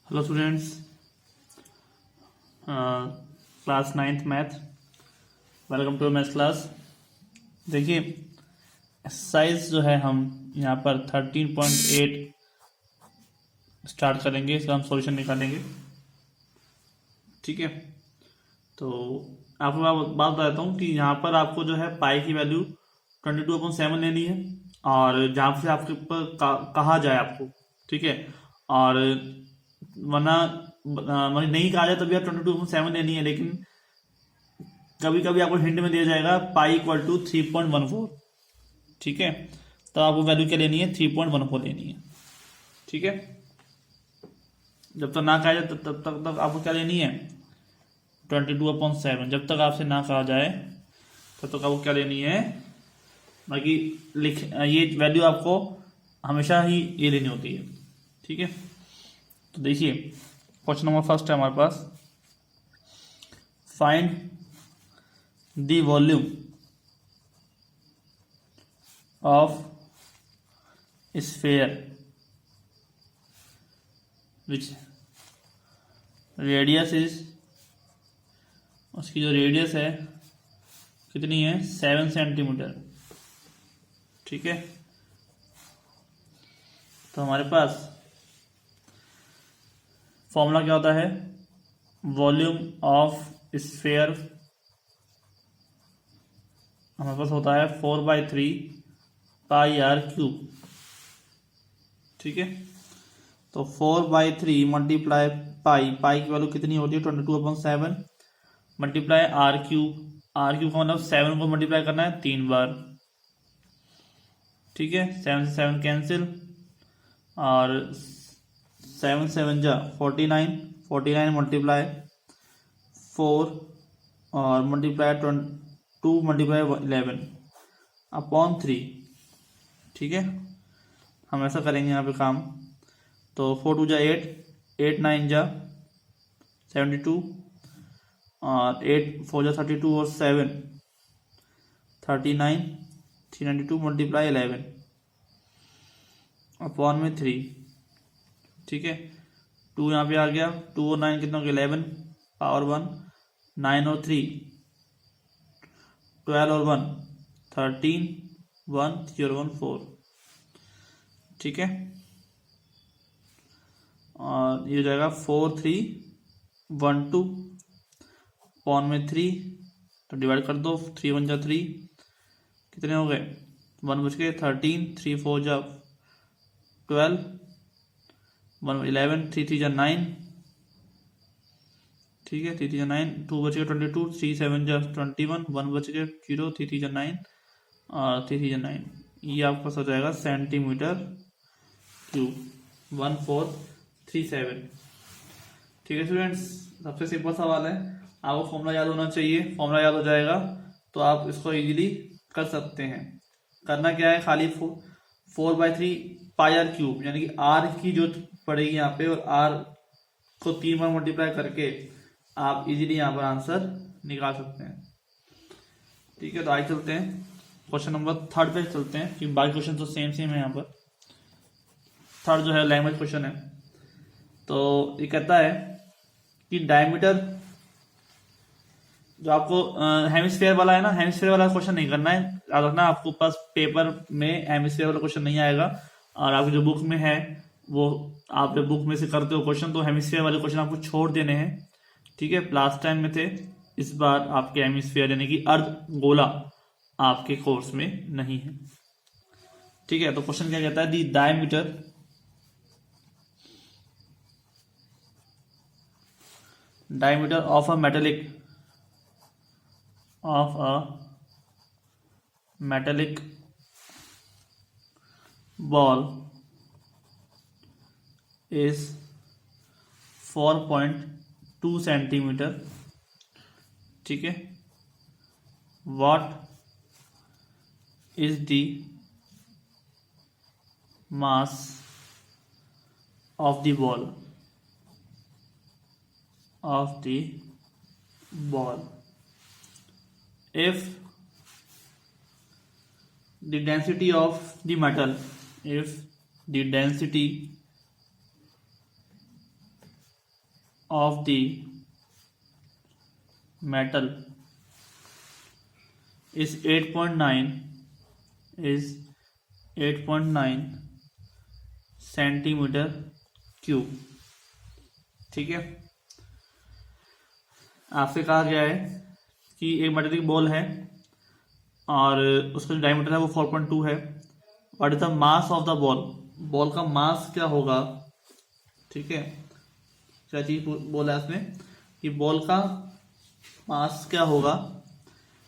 Hello students, class 9th math. Welcome to math class. देखिए exercise जो है हम यहाँ पर 13.8 स्टार्ट करेंगे। इसका हम सॉल्यूशन निकालेंगे। ठीक है, तो आपको बात बता देता हूँ कि यहाँ पर आपको जो है पाई की वैल्यू 22/7 लेनी है, और जहाँ से आपके ऊपर कहा जाए आपको, ठीक है, और वरना नहीं कहा जाए तभी आप 22/7 लेनी है। लेकिन कभी कभी आपको हिंट में दिया जाएगा पाई इक्वल टू 3.14, ठीक है, तो आपको वैल्यू क्या लेनी है, 3.14 लेनी है। ठीक है, जब तक ना कहा जाए तब तक आपको क्या लेनी है, 22/7। जब तक आपसे ना कहा जाए तब तक आपको क्या लेनी है, बाकी ये वैल्यू आपको हमेशा ही ये लेनी होती है। ठीक है, तो देखिए क्वेश्चन नंबर फर्स्ट है हमारे पास, find the volume of sphere which radius is, उसकी जो रेडियस है कितनी है, 7 सेंटीमीटर। ठीक है, तो हमारे पास फॉर्मूला क्या होता है, वॉल्यूम ऑफ स्फेयर हमारे पास होता है 4/3 पाई आर क्यूब। ठीक है, तो 4/3 मल्टीप्लाई पाई की वैल्यू कितनी होती है, 22/7 मल्टीप्लाई आर क्यूब का मतलब 7 को मल्टीप्लाई करना है 3 बार। ठीक है, 7 से 7 कैंसिल, और 7 7 जा 49 मल्टीप्लाई 4 और मल्टीप्लाई 2 मल्टीप्लाई 11 अपॉन 3। ठीक है, हम ऐसा करेंगे यहाँ पे काम, तो 4 2 जा 8, 8 9 जा 72, और 8 4 जा 32, और 7 39, 392 मल्टीप्लाई 11 अपॉन में 3। ठीक है, 2 यहाँ पे आ गया, 2 और 9 कितना हो गया, 11 पावर 1, 9 और 3 12 और 1 13, 1 3 और 1 4। ठीक है, और ये हो जाएगा 4 3 1 2 पॉन में 3, तो डिवाइड कर दो, 3 1 जा 3, कितने हो गए, 1 बच गए, 13 3 4 जा 12, 1 11, 3 3 जा 9। ठीक है, 3 3 जा 9, 2 बच गए 22, 3 7 जा 21, 1 बच गए 0, 3 3 जा 9, और 3 3 जा 9। ये आपका हो जाएगा सेंटीमीटर क्यूब, 1437। ठीक है स्टूडेंट्स, सबसे सिंपल सवाल है, आपको फॉर्मूला याद होना चाहिए। फॉर्मूला याद हो जाएगा तो आप इसको इजीली कर सकते हैं। करना क्या है, खाली 4/3 पाई आर क्यूब, यानी कि आर की जो पड़ेगी यहाँ पे, और आर को 3 बार मल्टीप्लाई करके आप इजीली यहाँ पर आंसर निकाल सकते हैं। ठीक है, तो आगे चलते हैं क्वेश्चन नंबर थर्ड पे चलते हैं, क्योंकि बाकी क्वेश्चन तो सेम है। यहाँ पर थर्ड जो है लैंग्वेज क्वेश्चन है, तो ये कहता है कि डायमीटर जो आपको हेमिस्फीयर वाला है ना, हेमिस्फीयर वाला क्वेश्चन नहीं करना है, याद रखना, आपको पास पेपर में हेमिस्फीयर वाला क्वेश्चन नहीं आएगा, और आपकी जो बुक में है वो आप जब बुक में से करते हो क्वेश्चन, तो हेमिस्फीयर वाले क्वेश्चन आपको छोड़ देने हैं। ठीक है, लास्ट टाइम में थे, इस बार आपके हेमिस्फीयर यानी कि अर्ध गोला आपके कोर्स में नहीं है। ठीक है, तो क्वेश्चन क्या कहता है, दी diameter of a metallic ball is 4.2 centimetre. ठीक है, what is the mass of the ball if the density of the metal, if the density of the metal is 8.9 centimetre cube. ठीक है, आपसे कहा गया है कि एक मेटेलिक बॉल है और उसका जो डायमीटर है वो 4.2 है। What is the mass of the ball, ball का मास क्या होगा। ठीक है, क्या चीज बोला है उसने कि बॉल का मास क्या होगा।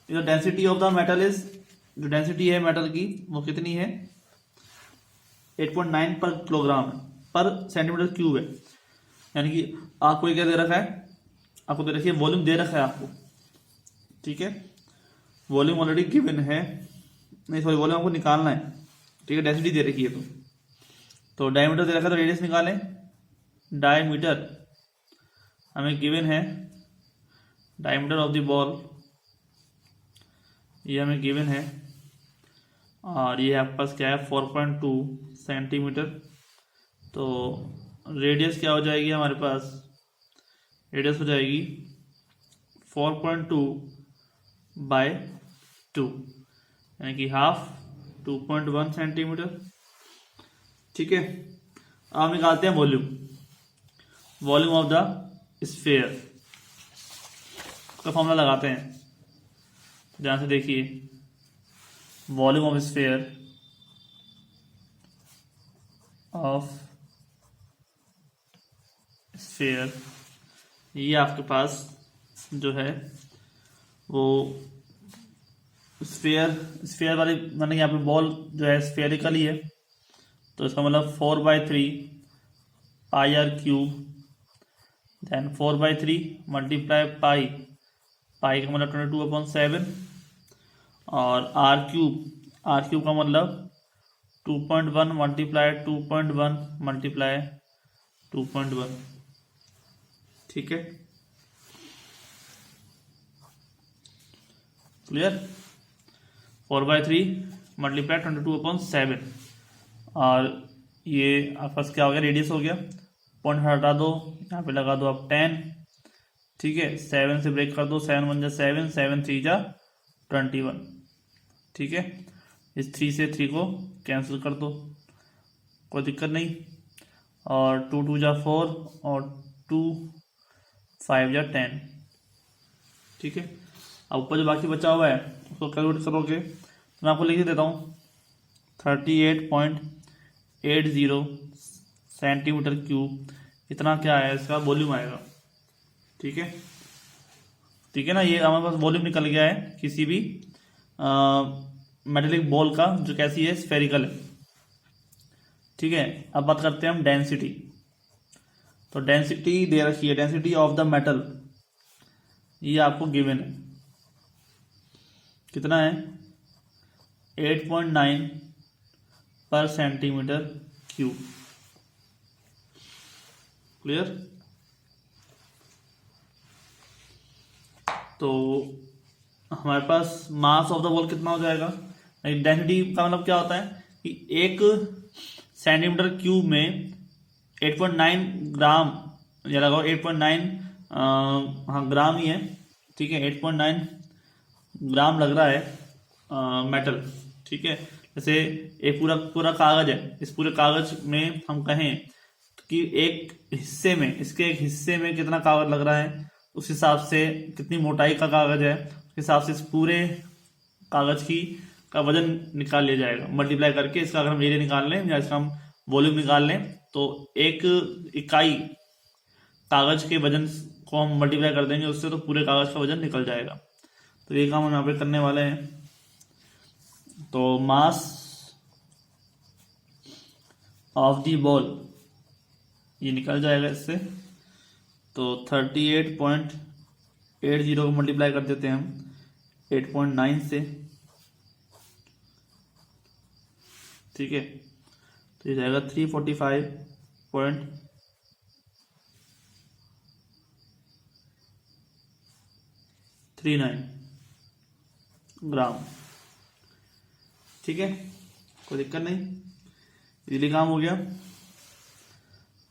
जो density of the metal is, जो डेंसिटी है मेटल की वो कितनी है, 8.9 पर किलोग्राम पर सेंटीमीटर क्यूब है। यानी कि आपको क्या दे रखा है, आपको दे रखी है वॉल्यूम दे रखा है आपको। ठीक है, वॉल्यूम ऑलरेडी गिवन है, नहीं सॉरी वॉल्यूम आपको निकालना है। ठीक है, डेंसिटी दे रखी है तो डायमीटर दे रखा है तो रेडियस निकालें। डायमीटर हमें गिवन है, डायमीटर ऑफ द बॉल ये हमें गिवन है और ये आपके पास क्या है 4.2 सेंटीमीटर। तो रेडियस क्या हो जाएगी हमारे पास, रेडियस हो जाएगी 4.2 बाय 2 यानी कि हाफ 2.1 सेंटीमीटर। ठीक है, अब निकालते हैं volume, volume of the sphere का फॉर्मूला लगाते हैं। ध्यान से देखिए, वॉल्यूम ऑफ स्फीयर ये आपके पास जो है वो स्फीयर वाली माने यहाँ पे बॉल जो है स्फेरिकल ही है तो इसका मतलब 4/3 pi R cube, then 4/3 multiply pi का मतलब 22/7 और आर क्यूब का मतलब 2.1 मल्टीप्लाई 2.1 मल्टीप्लाई 2.1। ठीक है, क्लियर। 4/3 मल्टीप्लाई 22/7 और ये आपके पास क्या हो गया, रेडियस हो गया। पॉइंट हटा दो, यहाँ पे लगा दो आप 10। ठीक है, 7 से ब्रेक कर दो, 7 1 जा 7, 7 3 जा 21। ठीक है, इस 3 से 3 को कैंसिल कर दो, कोई दिक्कत नहीं। और 2 2 जा 4 और 2 5 जा 10। ठीक है, अब ऊपर जो बाकी बचा हुआ है उसको कैलकुलेट करोगे तो मैं आपको लिख देता हूँ 38.80 सेंटीमीटर क्यूब, इतना क्या है इसका वॉल्यूम आएगा। ठीक है, ठीक है ना, ये हमारे पास वॉल्यूम निकल गया है किसी भी मेटेलिक बॉल का जो कैसी है, स्फेरिकल है। ठीक है, अब बात करते हैं हम डेंसिटी। तो डेंसिटी दे रखी है, डेंसिटी ऑफ द मेटल ये आपको गिवन है, कितना है 8.9 पर सेंटीमीटर क्यूब। क्लियर। तो हमारे पास मास ऑफ द बॉल कितना हो जाएगा, डेंसिटी का मतलब क्या होता है कि एक सेंटीमीटर क्यूब में 8.9 ग्राम, या लगाओ 8.9 हाँ ग्राम ही है। ठीक है, 8.9 ग्राम लग रहा है मेटल। ठीक है, जैसे एक पूरा कागज है, इस पूरे कागज में हम कहें कि एक हिस्से में, इसके एक हिस्से में कितना कागज लग रहा है, उस हिसाब से कितनी मोटाई का कागज है उस हिसाब से इस पूरे कागज का वजन निकाल लिया जाएगा मल्टीप्लाई करके। इसका अगर हम एरिया निकाल लें या इसका हम वॉल्यूम निकाल लें तो एक इकाई कागज के वजन को हम मल्टीप्लाई कर देंगे उससे, तो पूरे कागज का वजन निकल जाएगा। तो ये काम हम यहाँ पे करने वाले हैं। तो मास ऑफ द बॉल ये निकल जाएगा इससे, तो 38.80 को मल्टीप्लाई कर देते हैं हम 8.9 से। ठीक है, तो ये जाएगा 345.39 ग्राम। ठीक है, कोई दिक्कत नहीं, इजीली काम हो गया।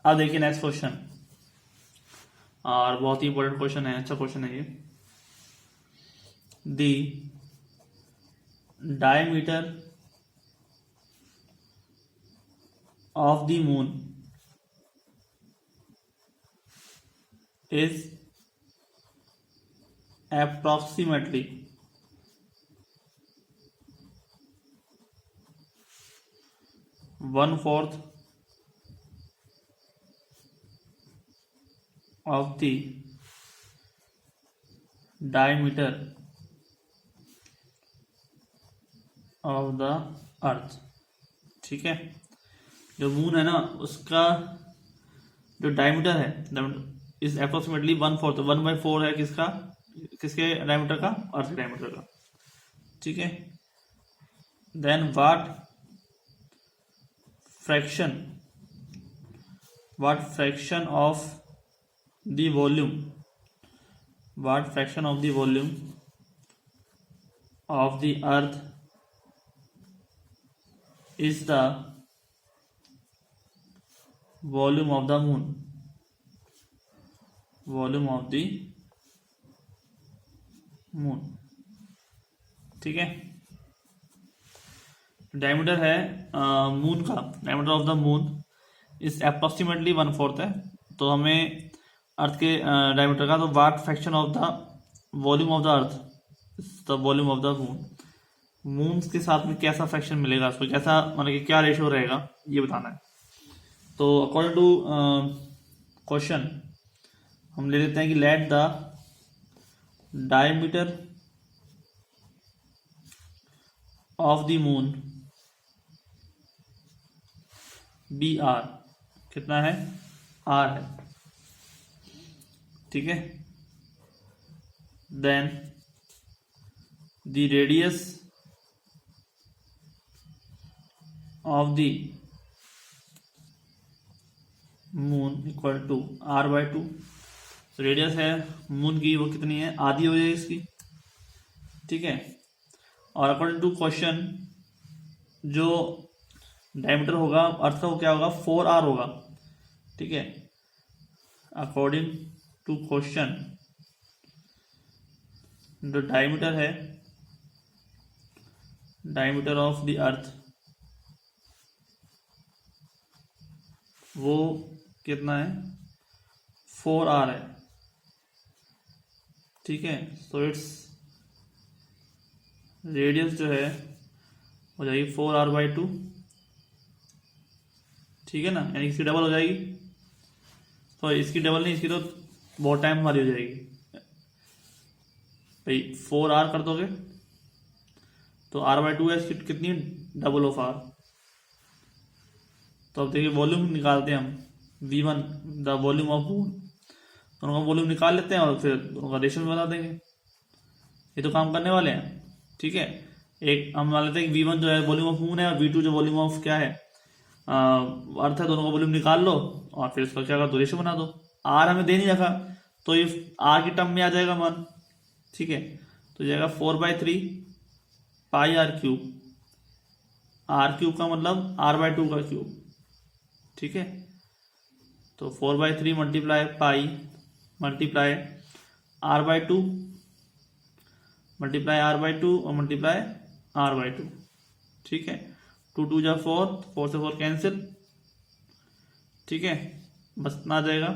अब देखिए नेक्स्ट क्वेश्चन। और बहुत ही इंपॉर्टेंट क्वेश्चन है, अच्छा क्वेश्चन है ये। दी diameter of the moon is approximately 1/4 of the diameter of the अर्थ। ठीक है, जो मून है ना उसका जो डायमीटर है इज अप्रोक्सीमेटली 1/4, 1/4 है किसका, किसके डायमीटर का, अर्थ के डायमीटर का। ठीक है, then what fraction of the volume of the earth is the volume of the moon, ठीक है। डायमीटर है मून का, diameter of the moon is approximately 1/4 है, तो हमें अर्थ के डायमीटर का, तो what fraction of the volume of the earth is the volume of the moon के साथ में कैसा फ्रैक्शन मिलेगा उसको, कैसा मतलब कि क्या रेशियो रहेगा ये बताना है। तो अकॉर्डिंग टू क्वेश्चन हम ले लेते हैं कि let the diameter of the moon be R, कितना है, आर है। ठीक है, then the radius of the moon equal to r/2। Radius है मून की वो कितनी है, आधी हो जाएगी इसकी। ठीक है, और अकॉर्डिंग टू क्वेश्चन जो डायमीटर होगा अर्थ का वो क्या होगा, 4r होगा। ठीक है, अकॉर्डिंग टू क्वेश्चन जो डायमीटर है, डायमीटर ऑफ द अर्थ वो कितना है, 4r है। ठीक है, तो इट्स रेडियस जो है हो जाएगी 4r/2। ठीक है ना, यानी इसकी डबल हो जाएगी, तो इसकी डबल नहीं, इसकी तो बहुत टाइम हमारी हो जाएगी भाई। 4r कर दोगे तो r/2 है, इसकी कितनी, डबल ऑफ r। तो अब देखिए वॉल्यूम निकालते हैं हम, V1 the volume of moon, दोनों का वॉल्यूम निकाल लेते हैं और फिर दोनों का रेशियो बता देंगे। ये तो काम करने वाले हैं। ठीक है, एक हम मान लेते हैं कि V1 जो है वॉल्यूम ऑफ मून है और V2 जो वॉल्यूम ऑफ क्या है अर्थ है, दोनों का वॉल्यूम निकाल लो और फिर इसका क्या कर दो, रेशियो बना दो। R हमें दे नहीं रखा तो ये R की टर्म में आ जाएगा मान। ठीक है, तो जाएगा 4/3 पाई r³ r³ का मतलब r/2 का क्यूब। ठीक है, तो 4/3 मल्टीप्लाई पाई मल्टीप्लाई r/2 मल्टीप्लाई r/2 और मल्टीप्लाई r/2। ठीक है, 2 2 जा 4, 4 से 4 कैंसिल। ठीक है, बस इतना आ जाएगा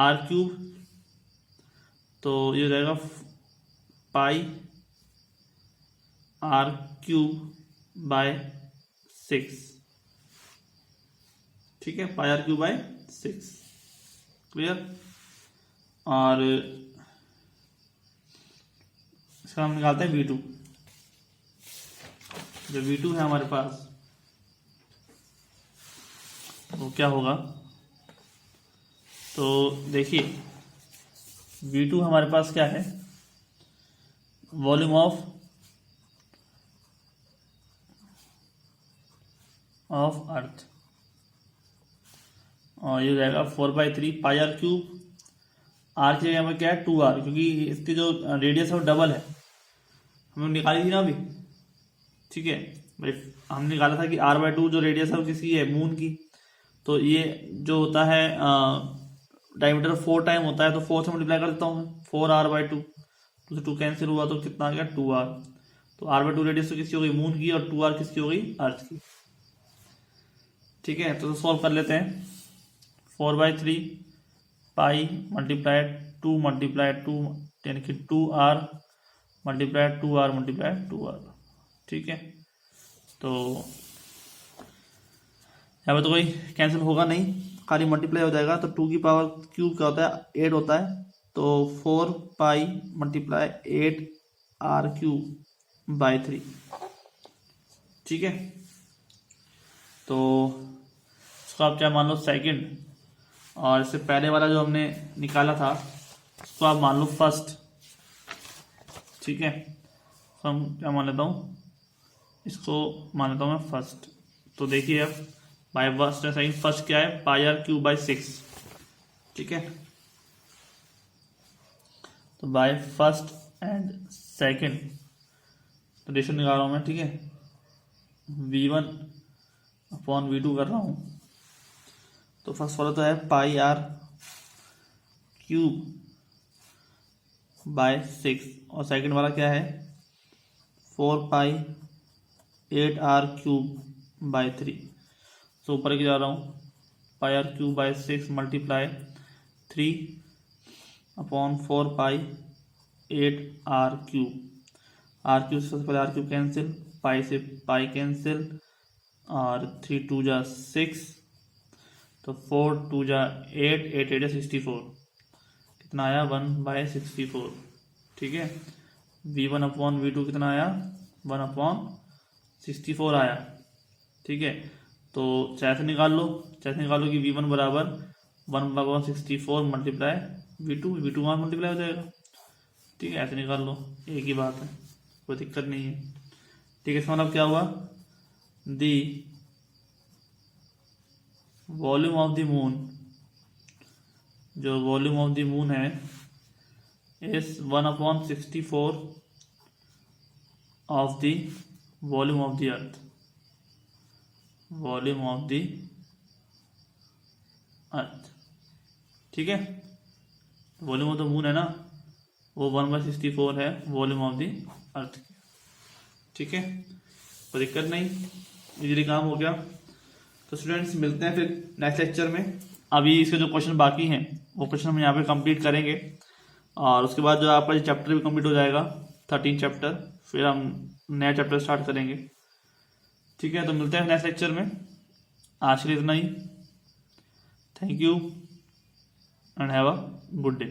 r³, तो ये हो जाएगा पाई r³/6। ठीक है, पाई r³/6, क्लियर। और इसका हम निकालते हैं V2। जो V2 है हमारे पास वो क्या होगा, तो देखिए V2 हमारे पास क्या है, वॉल्यूम ऑफ अर्थ, और ये जाएगा 4/3 पाई r³ r की जगह पर क्या है 2r, क्योंकि इसकी जो रेडियस है वो डबल है, हमें निकाली थी ना अभी। ठीक है भाई, हमने निकाला था कि r/2 जो रेडियस है वो किसकी है, मून की। तो ये जो होता है डायमीटर 4 टाइम होता है तो 4 से मल्टीप्लाई कर देता हूँ मैं, 4r/2, 2 से 2 कैंसिल हुआ तो कितना आ गया 2r। तो r/2 रेडियस तो किसकी हो गई, मून की, और 2r किसकी हो गई, अर्थ की। ठीक है, तो सॉल्व कर लेते हैं। 4/3 पाई मल्टीप्लाइड 2 मल्टीप्लाइड 2 यानी कि 2r multiplied 2r multiplied 2r। ठीक है, तो यहाँ पे तो कोई कैंसिल होगा नहीं, खाली मल्टीप्लाई हो जाएगा। तो 2 की पावर क्यूब क्या होता है, 8 होता है। तो 4 पाई मल्टीप्लाई 8r³/3। ठीक है, तो इसको आप क्या मान लो सेकंड, और इससे पहले वाला जो हमने निकाला था उसको आप मान लो फर्स्ट। ठीक है, तो हम क्या मान लेता हूँ, इसको मान लेता हूँ मैं फर्स्ट। तो देखिए अब बाय फर्स्ट है सेकंड, फर्स्ट क्या है, πr³/6। ठीक है, तो by first and second relation निकाल रहा हूँ मैं। ठीक है, v1/v2 कर रहा हूँ। तो फर्स्ट वाला तो है πr³/6 और सेकंड वाला क्या है 4π8r³/3। तो ऊपर की जा रहा हूँ, πr³/6 मल्टीप्लाई 3/4π8r³। r³ सबसे पहले r³ कैंसिल, पाई से पाई कैंसिल, और 3 2 जा 6, तो 4 2 जा 8, 8 8 64, कितना आया 1/64। ठीक है, v1/v2 कितना आया 1/64 आया। ठीक है, तो चाहे निकाल लो कि v1 बराबर 1/64 मल्टीप्लाई v2 वहाँ मल्टीप्लाई हो जाएगा। ठीक है, ऐसे निकाल लो, एक ही बात है, कोई दिक्कत नहीं है। ठीक है, इसका मतलब क्या हुआ, the volume of the moon, जो वॉल्यूम ऑफ द मून है is 1/64 of the volume of the earth. Volume of the अर्थ, ठीक है, वॉल्यूम ऑफ द मून है ना, वो 1/64 है वॉल्यूम ऑफ द अर्थ की। ठीक है, कोई दिक्कत नहीं, इजीली काम हो गया। तो स्टूडेंट्स मिलते हैं फिर नेक्स्ट लेक्चर में। अभी इसके जो क्वेश्चन बाकी हैं वो क्वेश्चन हम यहाँ पे कंप्लीट करेंगे, और उसके बाद जो आपका चैप्टर भी कंप्लीट हो जाएगा 13 चैप्टर, फिर हम नया चैप्टर स्टार्ट करेंगे। ठीक है, तो मिलते हैं नेक्स्ट लेक्चर में। आज के लिए इतना ही। Thank you and have a good day.